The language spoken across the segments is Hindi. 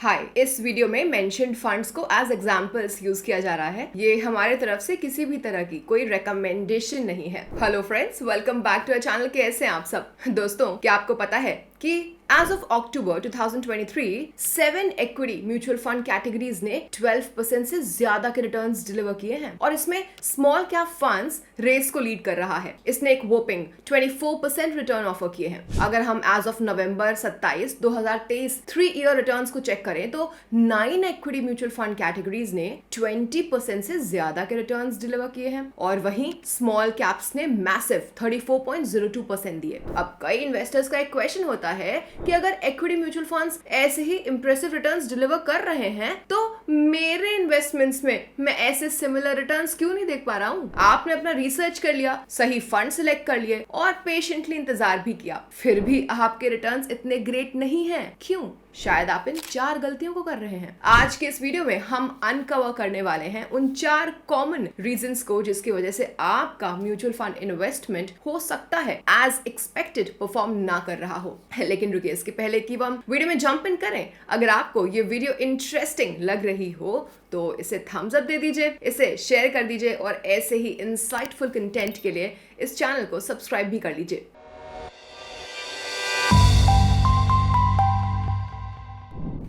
हाय, इस वीडियो में मेंशन्ड फंड्स को एज एग्जांपल्स यूज किया जा रहा है। ये हमारे तरफ से किसी भी तरह की कोई रिकमेंडेशन नहीं है। Hello friends, welcome back to our channel. कैसे हैं आप सब? दोस्तों, क्या आपको पता है कि as of October 2023 7 equity mutual fund categories ने 12% से ज्यादा के रिटर्न्स डिलीवर किए हैं और इसमें स्मॉल कैप फंड्स रेस को लीड कर रहा है। इसने एक वोपिंग 24% रिटर्न ऑफर किए हैं। अगर हम as of November 27, 2023 3 year returns को चेक करें तो 9 इक्विटी म्यूचुअल फंड कैटेगरीज ने 20% से ज्यादा के रिटर्न्स डिलीवर किए हैं और वहीं स्मॉल कैप्स ने मैसिव 34.02% दिए। अब कई इन्वेस्टर्स का एक क्वेश्चन होता है कि अगर इक्विटी म्यूचुअल फंड्स ऐसे ही इंप्रेसिव रिटर्न्स डिलीवर कर रहे हैं तो मेरे इन्वेस्टमेंट्स में मैं ऐसे सिमिलर रिटर्न्स क्यों नहीं देख पा रहा हूँ? आपने अपना रिसर्च कर लिया, सही फंड सिलेक्ट कर लिए और पेशेंटली इंतजार भी किया, फिर भी आपके रिटर्न्स इतने ग्रेट नहीं हैं। क्यों? शायद आप इन 4 गलतियों को कर रहे हैं। आज के इस वीडियो में हम अनकवर करने वाले हैं उन 4 कॉमन रीजंस को जिसकी वजह से आपका म्यूचुअल फंड इन्वेस्टमेंट हो सकता है एज एक्सपेक्टेड परफॉर्म ना कर रहा हो। लेकिन रुकिए, इसके पहले कि हम वीडियो में जंप इन करें, अगर आपको ये वीडियो इंटरेस्टिंग लग रही हो तो इसे थम्स अप दे दीजिए, इसे शेयर कर दीजिए और ऐसे ही इंसाइटफुल कंटेंट के लिए इस चैनल को सब्सक्राइब भी कर लीजिए।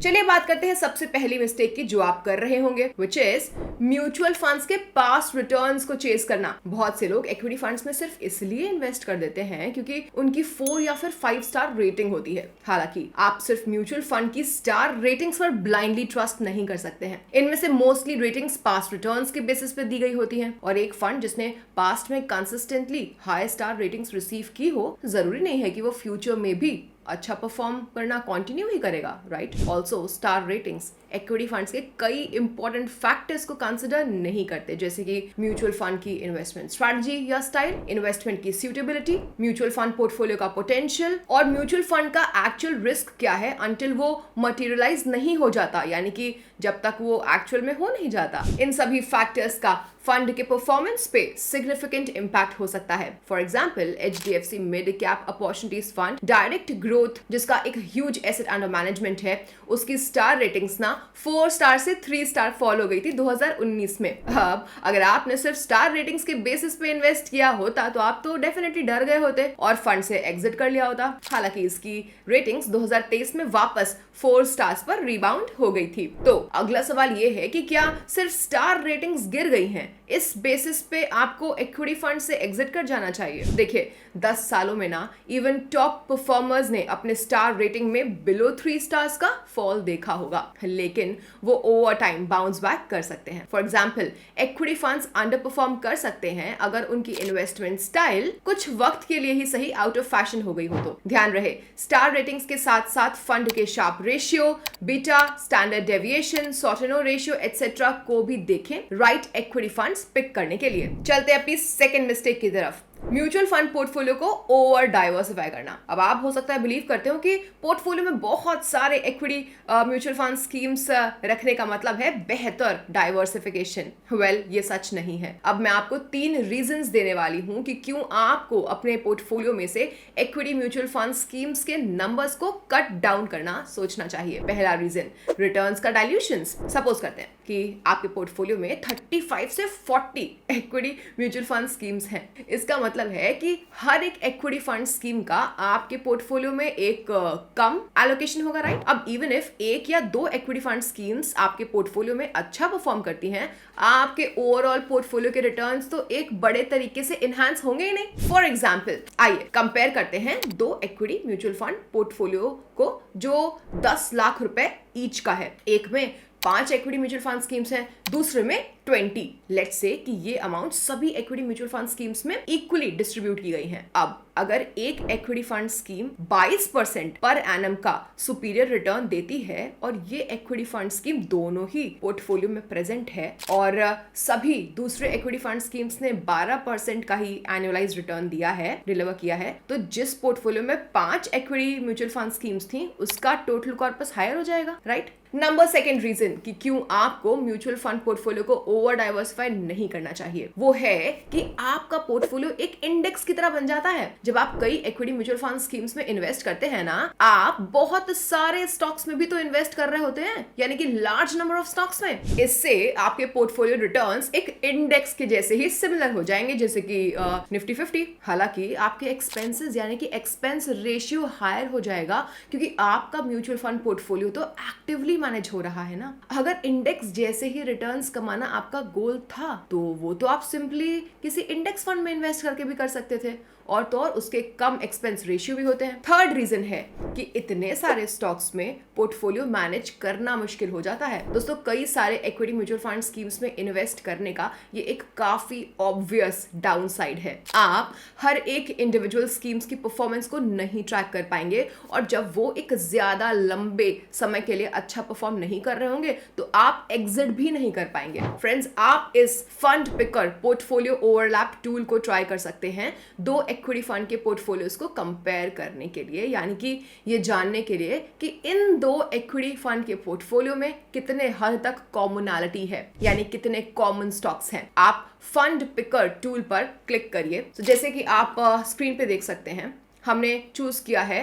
चलिए बात करते हैं सबसे पहली मिस्टेक की जो आप कर रहे होंगे, which is म्यूचुअल फंड्स के पास्ट रिटर्न्स को चेस करना। बहुत से लोग इक्विटी फंड्स में सिर्फ इसलिए इन्वेस्ट कर देते हैं क्योंकि उनकी 4 या फिर 5 स्टार रेटिंग होती है। हालांकि आप सिर्फ म्यूचुअल फंड की स्टार रेटिंग्स पर ब्लाइंडली ट्रस्ट नहीं कर सकते हैं। इनमें से मोस्टली रेटिंग्स पास्ट रिटर्न्स के बेसिस पे दी गई होती हैं और एक फंड जिसने पास्ट में consistently high star ratings receive की हो, जरूरी नहीं है कि वो फ्यूचर में भी अच्छा परफॉर्म करना कंटिन्यू ही करेगा, right? Also star ratings equity funds के कई इंपॉर्टेंट फैक्टर्स को कंसिडर नहीं करते, जैसे कि म्यूचुअल फंड की इन्वेस्टमेंट स्ट्रैटेजी या स्टाइल, इन्वेस्टमेंट की सूटेबिलिटी, म्यूचुअल फंड पोर्टफोलियो का पोटेंशियल और म्यूचुअल फंड का एक्चुअल रिस्क क्या है अंटिल वो मटेरियलाइज नहीं हो जाता, यानी कि जब तक वो एक्चुअल में हो नहीं जाता। इन सभी फैक्टर्स का फंड के परफॉर्मेंस पे सिग्निफिकेंट इंपैक्ट हो सकता है। For example HDFC mid cap opportunities fund direct growth, जिसका एक ह्यूज एसेट अंडर मैनेजमेंट है, उसकी स्टार रेटिंग्स ना 4 स्टार से 3 स्टार फॉल हो गई थी 2019 में। अब अगर आपने सिर्फ स्टार रेटिंग्स के बेसिस पे इन्वेस्ट किया होता तो आप तो डेफिनेटली डर गए होते और फंड से एग्जिट कर लिया होता। हालांकि इसकी रेटिंग्स 2023 में वापस 4 स्टार्स पर रिबाउंड हो गई थी। तो अगला सवाल ये है कि क्या सिर्फ स्टार रेटिंग्स गिर गई हैं, इस बेसिस पे आपको इक्विटी फंड से एग्जिट कर जाना चाहिए? देखिए, 10 सालों में ना इवन टॉप परफॉर्मर्स ने अपने स्टार रेटिंग में बिलो 3 स्टार्स का फॉल देखा होगा, लेकिन वो ओवर टाइम बाउंस बैक कर सकते हैं। For example, equity funds under perform कर सकते हैं अगर उनकी इन्वेस्टमेंट स्टाइल कुछ वक्त के लिए ही सही आउट ऑफ फैशन हो गई हो तो। ध्यान रहे, स्टार रेटिंग्स के साथ साथ फंड के Sharpe ratio, beta, standard deviation, Sortino ratio etcetera को भी देखें राइट इक्विटी फंड्स पिक करने के लिए। चलते अपनी सेकंड मिस्टेक की तरफ, म्यूचुअल फंड पोर्टफोलियो को ओवर डाइवर्सिफाई करना। अब आप हो सकता है बिलीव करते हो कि पोर्टफोलियो में बहुत सारे इक्विटी म्यूचुअल फंड स्कीम्स रखने का मतलब है बेहतर डाइवर्सिफिकेशन। वेल, ये सच नहीं है। अब मैं आपको 3 रीजंस देने वाली हूं कि क्यों आपको अपने पोर्टफोलियो में से इक्विटी म्यूचुअल फंड स्कीम्स के नंबर्स को कट डाउन करना सोचना चाहिए। पहला रीजन, रिटर्न्स का डाइल्यूशंस। सपोज करते हैं कि आपके पोर्टफोलियो में 35 से 40 इक्विटी म्यूचुअल फंड स्कीम्स हैं। इसका मतलब है कि हर एक इक्विटी फंड स्कीम का आपके पोर्टफोलियो में एक कम एलोकेशन होगा, राइट? अब इवन इफ 1 या 2 इक्विटी फंड स्कीम्स आपके पोर्टफोलियो में अच्छा परफॉर्म करती हैं, आपके ओवरऑल पोर्टफोलियो के रिटर्न्स तो एक बड़े तरीके से इनहैंस होंगे ही नहीं। फॉर एग्जांपल, आइए कंपेयर करते हैं 2 इक्विटी म्यूचुअल फंड पोर्टफोलियो को जो 10 लाख रुपए ईच का है। एक में 5 इक्विटी म्यूचुअल फंड स्कीम्स हैं, दूसरे में 20। लेट्स से कि ये अमाउंट सभी इक्विटी म्यूचुअल फंड स्कीम्स में इक्वली डिस्ट्रीब्यूट की गई हैं। अब अगर एक equity fund scheme 22% per annum का सुपीरियर रिटर्न देती है और ये इक्विटी फंड स्कीम दोनों ही पोर्टफोलियो में प्रेजेंट है और सभी दूसरे इक्विटी फंड स्कीम्स ने 12% का ही एनुअलाइज रिटर्न दिया है, डिलीवर किया है, तो जिस पोर्टफोलियो में 5 इक्विटी म्यूचुअल फंड स्कीम्स थी उसका टोटल कॉर्पस हायर हो जाएगा, राइट? नंबर सेकंड रीजन कि क्यों आपको म्यूचुअल फंड पोर्टफोलियो को ओवर डाइवर्सिफाई नहीं करना चाहिए, वो है कि आपका पोर्टफोलियो एक इंडेक्स की तरह बन जाता है। जब आप कई इक्विटी म्यूचुअल फंड स्कीम्स में इन्वेस्ट करते हैं ना, आप बहुत सारे स्टॉक्स में भी तो इन्वेस्ट कर रहे होते हैं, यानी कि लार्ज नंबर ऑफ स्टॉक्स में। इससे आपके पोर्टफोलियो रिटर्न्स एक इंडेक्स के जैसे ही सिमिलर हो जाएंगे, जैसे कि निफ्टी 50। हालांकि आपके एक्सपेंसेस यानी कि एक्सपेंस रेशियो हायर हो जाएगा, क्योंकि आपका म्यूचुअल फंड पोर्टफोलियो तो एक्टिवली मैनेज हो रहा है ना। अगर इंडेक्स जैसे ही रिटर्न्स कमाना आपका गोल था, तो वो तो आप सिंपली किसी इंडेक्स फंड में इन्वेस्ट करके भी कर सकते थे, और तो और उसके कम एक्सपेंस रेशियो भी होते हैं। थर्ड रीजन है कि इतने सारे स्टॉक्स में पोर्टफोलियो मैनेज करना मुश्किल हो जाता है। दोस्तों, कई सारे इक्विटी म्यूचुअल फंड स्कीम्स में इन्वेस्ट करने का ये एक काफी ऑब्वियस डाउनसाइड है। आप हर एक इंडिविजुअल स्कीम्स की परफॉर्मेंस को नहीं ट्रैक कर पाएंगे, और जब वो एक ज्यादा लंबे समय के लिए अच्छा परफॉर्म नहीं कर रहे होंगे तो आप एग्जिट भी नहीं कर पाएंगे। फ्रेंड्स, आप इस fund picker portfolio overlap tool को ट्राई कर सकते हैं दो इक्विटी फंड के पोर्टफोलियोज को कंपेयर करने के लिए, यानी कि ये जानने के लिए कि इन दो इक्विटी फंड के पोर्टफोलियो में कितने हद तक कॉमनैलिटी है, यानी कितने कॉमन स्टॉक्स हैं। आप फंड पिकर टूल पर क्लिक करिए। तो जैसे कि आप स्क्रीन पे देख सकते हैं, हमने चूज किया है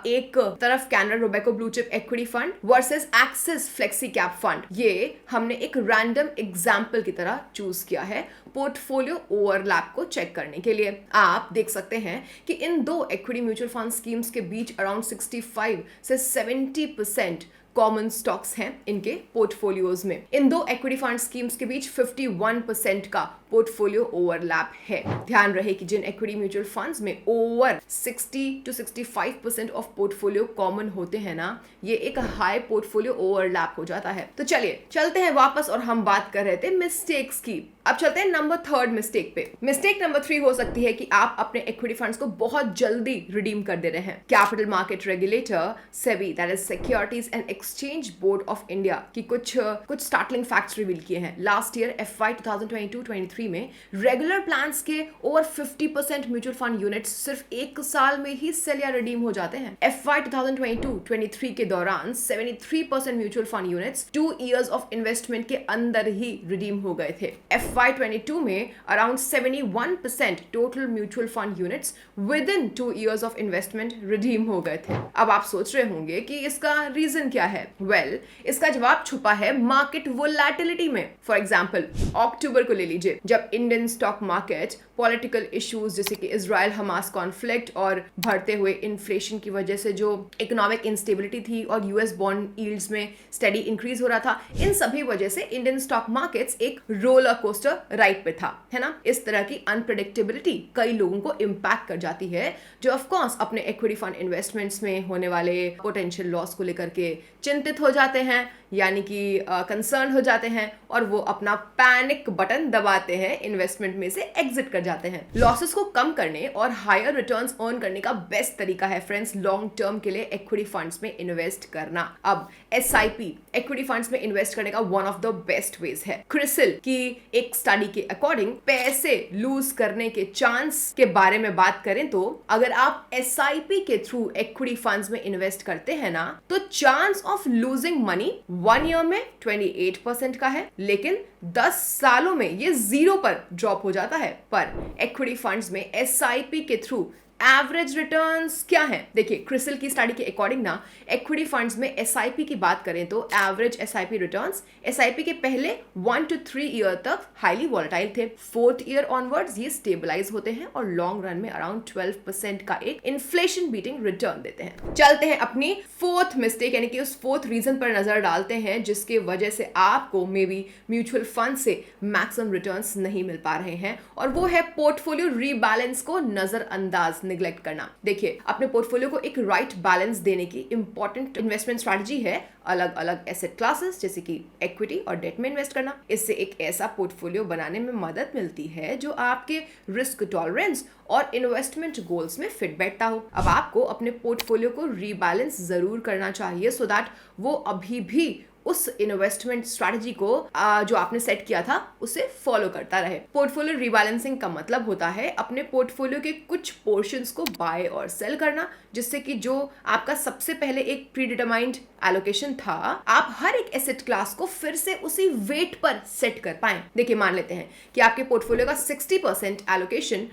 एक तरफ Canara Robeco blue chip equity fund versus axis flexi cap fund. ये हमने एक रैंडम एग्जांपल की तरह चूज किया है पोर्टफोलियो ओवरलैप को चेक करने के लिए। आप देख सकते हैं कि इन दो इक्विटी म्यूचुअल फंड स्कीम्स के बीच अराउंड 65 से 70% कॉमन स्टॉक्स हैं इनके पोर्टफोलियोज में। इन दो इक्विटी फंड स्कीम्स के बीच 51% का पोर्टफोलियो ओवरलैप है। ध्यान रहे कि जिन इक्विटी म्यूचुअल फंड्स में over 60 to 65% of portfolio common होते हैं ना, ये एक हाई पोर्टफोलियो ओवरलैप हो जाता है। तो चलिए चलते हैं वापस, और हम बात कर रहे थे मिस्टेक्स की। अब चलते हैं नंबर थर्ड मिस्टेक पे। मिस्टेक नंबर 3 हो सकती है कि आप अपने इक्विटी फंड्स को बहुत जल्दी रिडीम कर दे रहे हैं। Capital market regulator SEBI, that is securities and exchange board of India, की कुछ स्टार्टलिंग फैक्ट्स रिवील किए हैं। लास्ट ईयर FY 2022-23 में रेगुलर प्लान्स के ओवर 50% म्यूचुअल फंड यूनिट्स सिर्फ एक साल में ही सेल या रिडीम हो जाते हैं। FY 2022-23 के दौरान 73% mutual fund units 2 years of investment के अंदर ही रिडीम हो गए थे। FY 22 में around 71% total mutual fund units with in 2 years of investment redeem हो गए थे। अब आप सोच रहे होंगे कि इसका रीजन क्या है? वेल, इसका जवाब छुपा है मार्केट वोलैटिलिटी में। फॉर एग्जांपल, अक्टूबर को ले लीजिए, जब Indian stock market political issues जैसे कि इजराइल हमास कॉन्फ्लिक्ट और बढ़ते हुए इन्फ्लेशन की वजह से जो इकोनॉमिक इंस्टेबिलिटी थी और यूएस बॉन्ड यील्ड्स में स्टेडी इंक्रीज हो रहा था, इन सभी वजह से इंडियन स्टॉक मार्केट्स एक रोलर कोस्टर राइड पे था, है ना। इस तरह की अनप्रेडिक्टेबिलिटी कई लोगों को इम्पैक्ट कर जाती है, जो ऑफ कोर्स अपने इक्विटी फंड इन्वेस्टमेंट्स में होने वाले पोटेंशियल लॉस को लेकर के चिंतित हो जाते हैं, यानी कि कंसर्न हो जाते हैं, और वो अपना पैनिक बटन दबाते हैं, इन्वेस्टमेंट में से एग्जिट कर जाते हैं। लॉसेस को कम करने और हायर रिटर्न्स अर्न करने का बेस्ट तरीका है फ्रेंड्स, लॉन्ग टर्म के लिए इक्विटी फंड्स में इन्वेस्ट करना। अब SIP इक्विटी फंड्स में इन्वेस्ट करने का one of the best veg है। क्रिसिल की एक स्टडी के अकॉर्डिंग पैसे लूज करने के चांस के बारे में बात करें तो अगर आप SIP के थ्रू इक्विटी फंड्स में इन्वेस्ट करते हैं ना, तो chance of losing money 1 year में 28% का है, लेकिन 10 सालों में ये 0 पर ड्रॉप हो जाता है। पर इक्विटी फंड्स में SIP के थ्रू एवरेज रिटर्न्स क्या है? देखिए, क्रिसिल की स्टडी के अकॉर्डिंग ना, इक्विटी फंड्स में SIP की बात करें तो एवरेज SIP रिटर्न्स SIP के पहले 1 to 3 ईयर तक हाईली वॉलेटाइल थे। 4th ईयर ऑनवर्ड्स ये स्टेबलाइज होते हैं और लॉन्ग रन में अराउंड 12% का एक इन्फ्लेशन बीटिंग रिटर्न देते हैं। चलते हैं अपनी 4th मिस्टेक, यानी कि उस 4th रीजन पर नजर डालते हैं जिसके वजह से आपको मे बी म्यूचुअल फंड से मैक्सिमम रिटर्न्स नहीं मिल पा रहे हैं, और वो है पोर्टफोलियो रीबैलेंस को नजरअंदाज निगलेक्ट करना। देखिए, अपने पोर्टफोलियो को एक राइट बैलेंस देने की इंपॉर्टेंट इन्वेस्टमेंट स्ट्रैटेजी है अलग अलग एसेट क्लासेस जैसे कि इक्विटी और डेट में इन्वेस्ट करना। इससे एक ऐसा पोर्टफोलियो बनाने में मदद मिलती है जो आपके रिस्क टॉलरेंस और इन्वेस्टमेंट गोल्स में फिट बैठता हो। अब आपको अपने पोर्टफोलियो को रीबैलेंस जरूर करना चाहिए सो दैट वो अभी भी उस इन्वेस्टमेंट स्ट्रैटेजी को जो आपने सेट किया था उसे फॉलो करता रहे। पोर्टफोलियो रीबैलेंसिंग का मतलब होता है अपने पोर्टफोलियो के कुछ पोर्शंस को बाय और सेल करना, जिससे कि जो आपका सबसे पहले एक प्रीडिटरमाइंड एलोकेशन था, आप हर एक एसेट क्लास को फिर से उसी वेट पर सेट कर पाए। देखिए, मान लेते हैं कि आपके पोर्टफोलियो का 60% एलोकेशन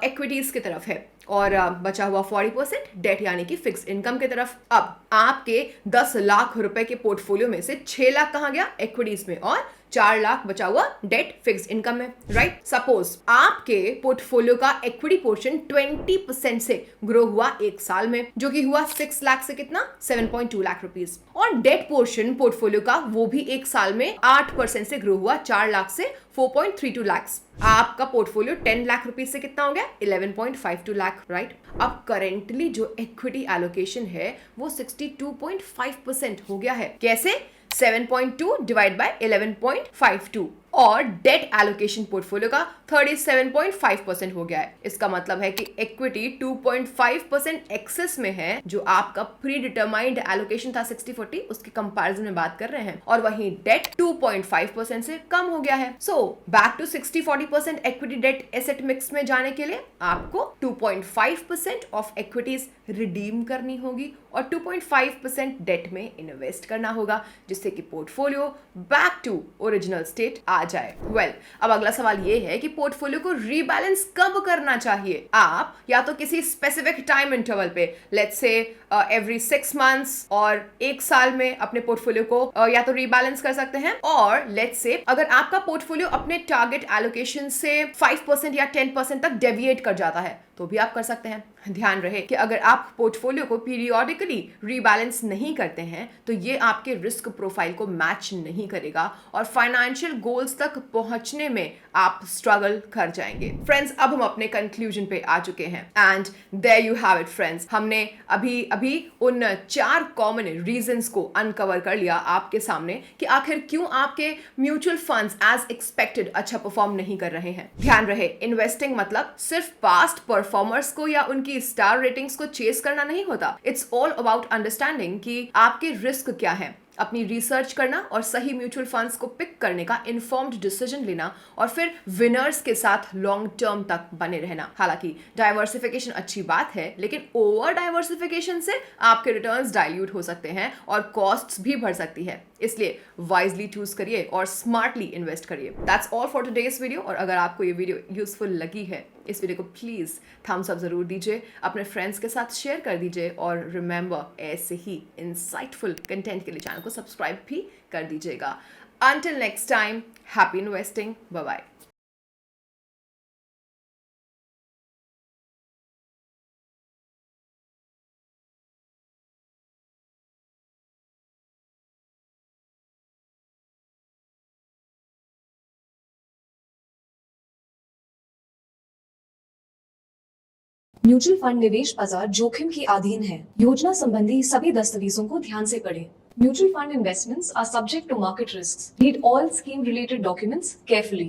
इक्विटीज की तरफ है और बचा हुआ 40% डेट यानी कि फिक्स इनकम की तरफ। अब आपके 10 लाख रुपए के पोर्टफोलियो में से 6 लाख कहां गया? इक्विटीज में, और 4 लाख बचा हुआ डेट फिक्स इनकम में, राइट? सपोज आपके पोर्टफोलियो का इक्विटी पोर्शन 20% से ग्रो हुआ एक साल में, जो कि हुआ 6 लाख से कितना? 7.2 लाख रुपीस। और डेट पोर्शन पोर्टफोलियो का वो भी एक साल में 8% से ग्रो हुआ 4 लाख से 4.32 लाख। आपका पोर्टफोलियो 10 लाख रुपीस से कितना हो गया? 11.52 लाख, राइट? अब करेंटली जो इक्विटी एलोकेशन है वो 62.5% हो गया है। कैसे? 7.2 डिवाइड बाय 11.52। और डेट एलोकेशन पोर्टफोलियो का 37.5% हो गया है। इसका मतलब है कि इक्विटी 2.5% एक्सेस में है, जो आपका प्री डिटरमाइंड एलोकेशन था 60-40, उसके कंपैरिजन में बात कर रहे हैं, और वहीं डेट 2.5% से कम हो गया है। So back to 60-40% equity debt asset mix में जाने के लिए आपको 2.5% ऑफ इक्विटीज रिडीम करनी होगी और 2.5% डेट में इन्वेस्ट करना होगा, जिससे कि portfolio back to original state आ जाए। वेल, अब अगला सवाल ये है कि पोर्टफोलियो को रीबैलेंस कब करना चाहिए? आप या तो किसी स्पेसिफिक टाइम इंटरवल पे, लेट्स से एवरी 6 मंथ्स और एक साल में अपने पोर्टफोलियो को या तो रीबैलेंस कर सकते हैं, और लेट्स से अगर आपका पोर्टफोलियो अपने टारगेट एलोकेशन से 5% या 10% तक डेविएट कर जाता है तो भी आप कर सकते हैं। ध्यान रहे कि अगर आप पोर्टफोलियो को पीरियोडिकली रीबैलेंस नहीं करते हैं तो ये आपके रिस्क प्रोफाइल को मैच नहीं करेगा और फाइनेंशियल गोल्स तक पहुंचने में आप स्ट्रगल कर जाएंगे। फ्रेंड्स, अब हम अपने कंक्लूजन पे आ चुके हैं and there you have it friends. हमने अभी उन 4 कॉमन रीजंस को अनकवर कर लिया आपके सामने कि आखिर क्यों आपके म्यूचुअल फंड्स एज एक्सपेक्टेड अच्छा परफॉर्म नहीं कर रहे हैं। ध्यान रहे, इन्वेस्टिंग मतलब सिर्फ पास्ट परफॉर्मर्स को या उनकी स्टार रेटिंग्स को चेस करना नहीं होता। इट्स ऑल अबाउट अंडरस्टैंडिंग कि आपके रिस्क क्या है, अपनी रिसर्च करना और सही म्यूचुअल फंड्स को पिक करने का इन्फॉर्म्ड डिसीजन लेना, और फिर विनर्स के साथ लॉन्ग टर्म तक बने रहना। हालांकि डाइवर्सिफिकेशन अच्छी बात है, लेकिन ओवर डाइवर्सिफिकेशन से आपके रिटर्न्स डाइल्यूट हो सकते हैं और कॉस्ट्स भी बढ़ सकती है। इसलिए वाइजली चूज करिए और स्मार्टली इन्वेस्ट करिए। That's all for today's video. और अगर आपको ये वीडियो यूजफुल लगी है, इस वीडियो को प्लीज थम्स अप जरूर दीजिए, अपने फ्रेंड्स के साथ शेयर कर दीजिए, और रिमेंबर, ऐसे ही इंसाइटफुल कंटेंट के लिए चैनल को सब्सक्राइब भी कर दीजिएगा। Until next time, happy investing, bye bye. Mutual fund निवेश बाजार जोखिम के अधीन है। योजना संबंधी सभी दस्तावेजों को ध्यान से पढ़ें। Mutual fund investments are subject to market risks. Read all scheme related documents carefully.